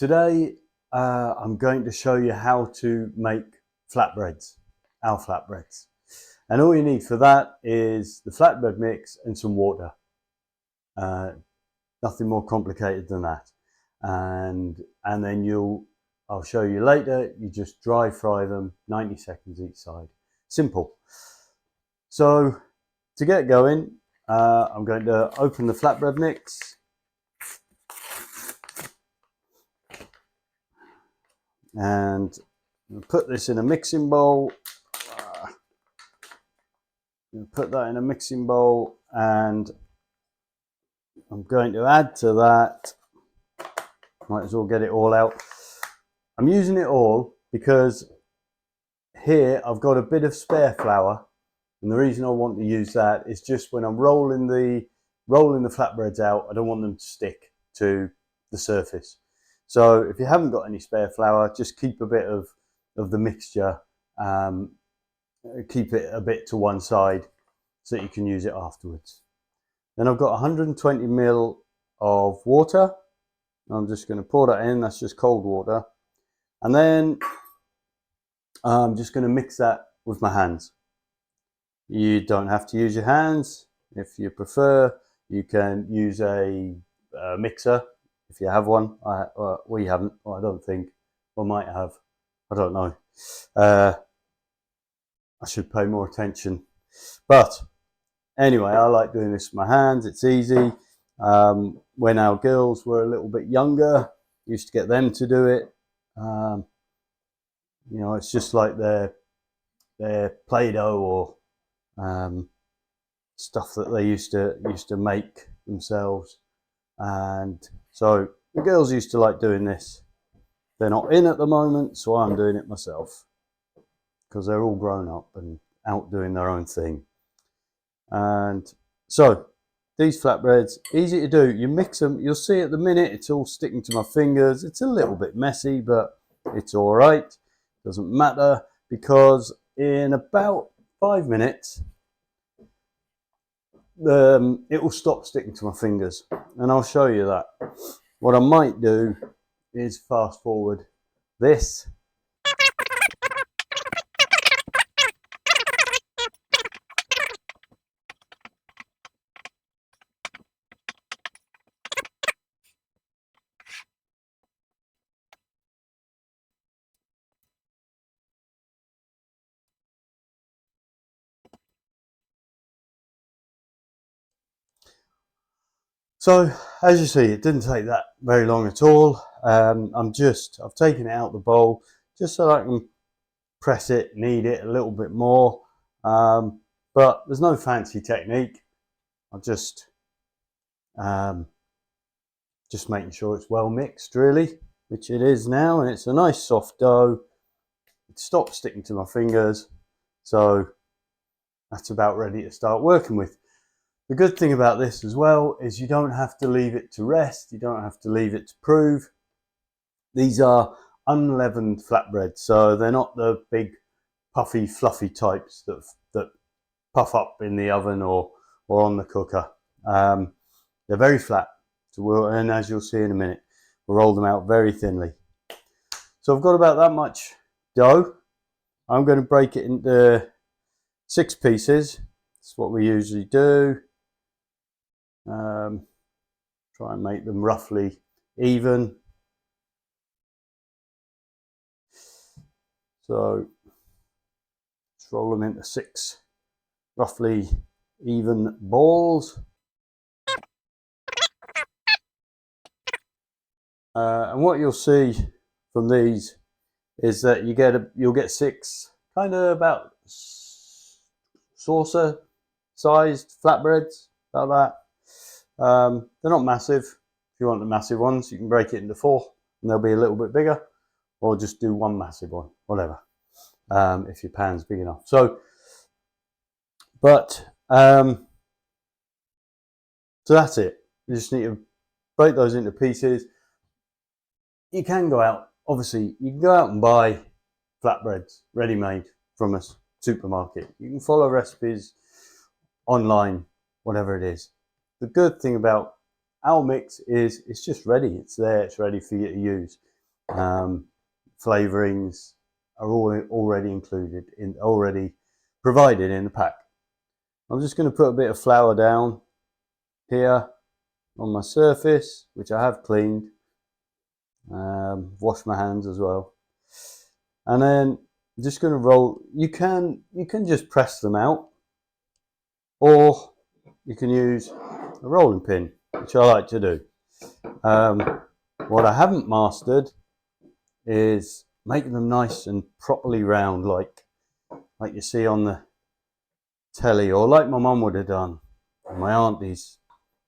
Today I'm going to show you how to make flatbreads, our flatbreads. And all you need for that is the flatbread mix and some water. Nothing more complicated than that. And then I'll show you later, you just dry fry them 90 seconds each side. Simple. So to get going, I'm going to open the flatbread mix. And put this in a mixing bowl. Put that in a mixing bowl, and I'm going to add to that. Might as well get it all out. I'm using it all because here I've got a bit of spare flour, and the reason I want to use that is just when I'm rolling the flatbreads out, I don't want them to stick to the surface. So if you haven't got any spare flour, just keep a bit of the mixture, keep it a bit to one side so that you can use it afterwards. Then I've got 120 ml of water. I'm just going to pour that in. That's just cold water. And then I'm just going to mix that with my hands. You don't have to use your hands. If you prefer, you can use a mixer if you have one. We haven't. Well, I don't think. We might have. I don't know. I should pay more attention. But anyway, I like doing this with my hands. It's easy. When our girls were a little bit younger, used to get them to do it. You know, it's just like their Play-Doh or stuff that they used to make themselves. And so the girls used to like doing this. They're not in at the moment, so I'm doing it myself because they're all grown up and out doing their own thing. And so these flatbreads, easy to do. You mix them, you'll see at the minute it's all sticking to my fingers. It's a little bit messy, but it's all right. Doesn't matter, because in about 5 minutes it will stop sticking to my fingers, and I'll show you that. What I might do is fast forward this. So as you see, it didn't take that very long at all. I've taken it out the bowl just so I can press it, knead it a little bit more. But there's no fancy technique. I'm just making sure it's well mixed, really, which it is now, and it's a nice soft dough. It stopped sticking to my fingers, so that's about ready to start working with. The good thing about this as well is you don't have to leave it to rest. You don't have to leave it to prove. These are unleavened flatbreads, so they're not the big puffy, fluffy types that puff up in the oven or on the cooker. They're very flat, and as you'll see in a minute, we'll roll them out very thinly. So I've got about that much dough. I'm going to break it into 6 pieces. That's what we usually do. Try and make them roughly even. So let's roll them into 6 roughly even balls. And what you'll see from these is that you'll get 6 kind of about saucer sized flatbreads, about that. They're not massive. If you want the massive ones, you can break it into 4 and they'll be a little bit bigger, or just do 1 massive one, whatever, if your pan's big enough. So that's it. You just need to break those into pieces. You can go out, obviously, you can go out and buy flatbreads ready-made from a supermarket. You can follow recipes online, whatever it is. The good thing about our mix is it's just ready. It's there. It's ready for you to use. flavourings are all already included already provided in the pack. I'm just going to put a bit of flour down here on my surface, which I have cleaned. Washed my hands as well, and then I'm just going to roll. You can just press them out, or you can use a rolling pin, which I like to do. What I haven't mastered is making them nice and properly round, like you see on the telly, or like my mum would have done. My aunties,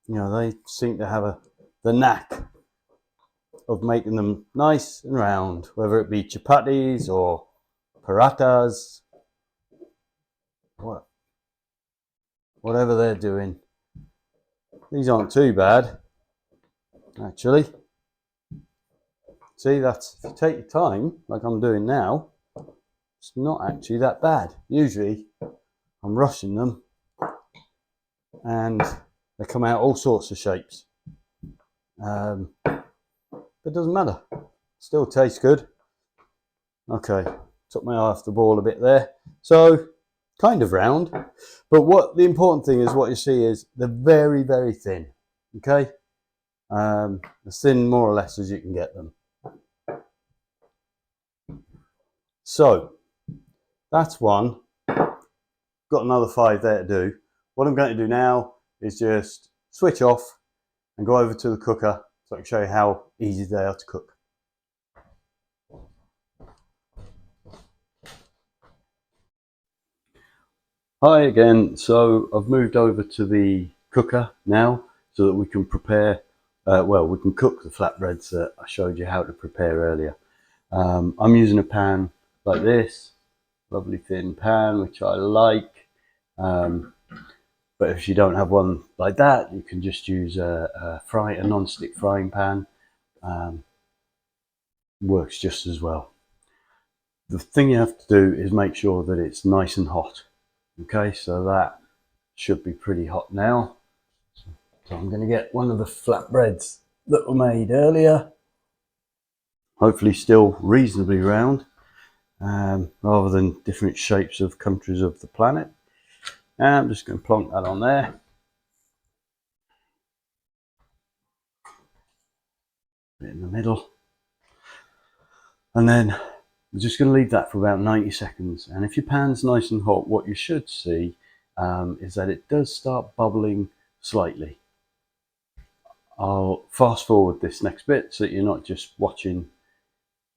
you know, they seem to have the knack of making them nice and round, whether it be chapatis or parathas, whatever they're doing. These aren't too bad, actually. See, that's, if you take your time, like I'm doing now, it's not actually that bad. Usually, I'm rushing them, and they come out all sorts of shapes. But it doesn't matter. Still tastes good. Okay, took my eye off the ball a bit there. So, kind of round. But what the important thing is, what you see is they're very, very thin. Okay? As thin more or less as you can get them. So, that's one. Got another 5 there to do. What I'm going to do now is just switch off and go over to the cooker so I can show you how easy they are to cook. Hi again. So I've moved over to the cooker now so that we can prepare, we can cook the flatbreads that I showed you how to prepare earlier. I'm using a pan like this, lovely thin pan, which I like. But if you don't have one like that, you can just use a non-stick frying pan. Works just as well. The thing you have to do is make sure that it's nice and hot. Okay, so that should be pretty hot now. So I'm going to get one of the flatbreads that were made earlier. Hopefully still reasonably round, rather than different shapes of countries of the planet. And I'm just going to plonk that on there. Bit in the middle. And then I'm just going to leave that for about 90 seconds. And if your pan's nice and hot, what you should see is that it does start bubbling slightly. I'll fast forward this next bit so that you're not just watching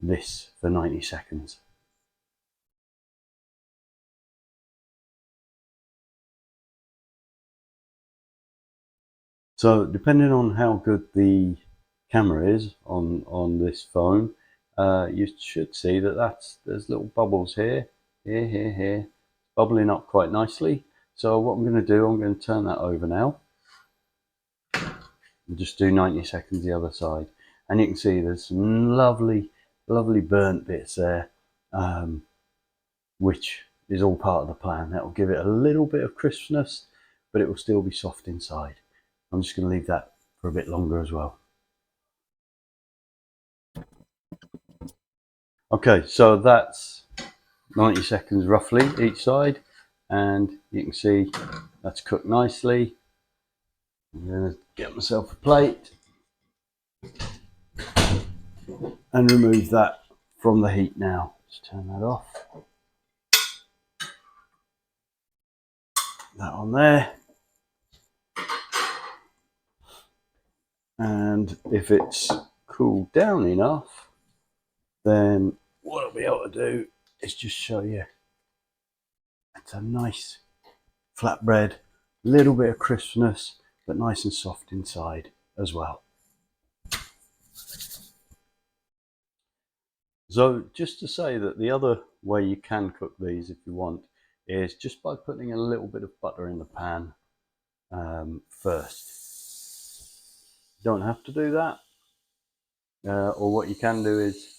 this for 90 seconds. So depending on how good the camera is on this phone, you should see that there's little bubbles here, here, bubbling up quite nicely. So what I'm going to do, I'm going to turn that over now and just do 90 seconds the other side. And you can see there's some lovely burnt bits there, which is all part of the plan. That will give it a little bit of crispness, but it will still be soft inside. I'm just going to leave that for a bit longer as well. Okay, so that's 90 seconds roughly each side, and you can see that's cooked nicely. I'm going to get myself a plate and remove that from the heat now. Just turn that off. That on there. And if it's cooled down enough, then what I'll be able to do is just show you. It's a nice flatbread, a little bit of crispness, but nice and soft inside as well. So just to say that the other way you can cook these if you want is just by putting a little bit of butter in the pan first. You don't have to do that, or what you can do is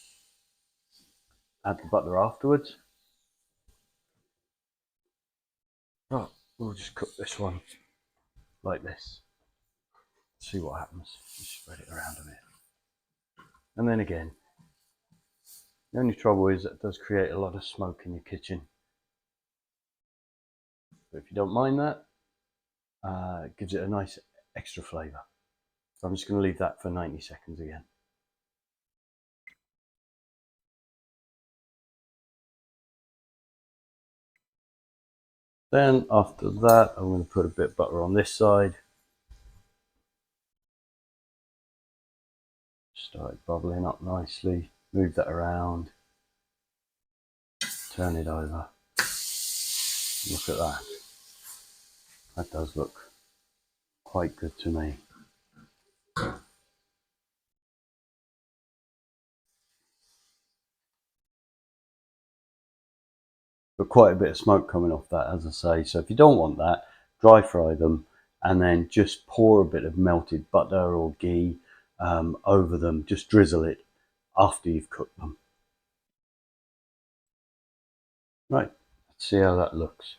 add the butter afterwards. Right, we'll just cook this one like this. See what happens. Just spread it around a bit. And then again, The only trouble is that it does create a lot of smoke in your kitchen. But if you don't mind that, it gives it a nice extra flavour. So I'm just going to leave that for 90 seconds again. Then after that, I'm going to put a bit of butter on this side. Start bubbling up nicely. Move that around. Turn it over. Look at that. That does look quite good to me. But quite a bit of smoke coming off that, as I say. So if you don't want that, dry fry them and then just pour a bit of melted butter or ghee over them. Just drizzle it after you've cooked them. Right, let's see how that looks.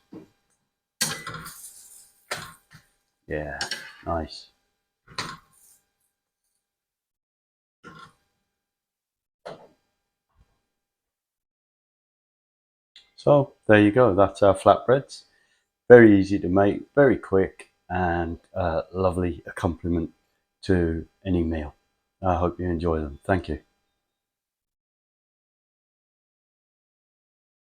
Yeah, nice. So there you go, that's our flatbreads. Very easy to make, very quick, and lovely accompaniment to any meal. I hope you enjoy them. Thank you.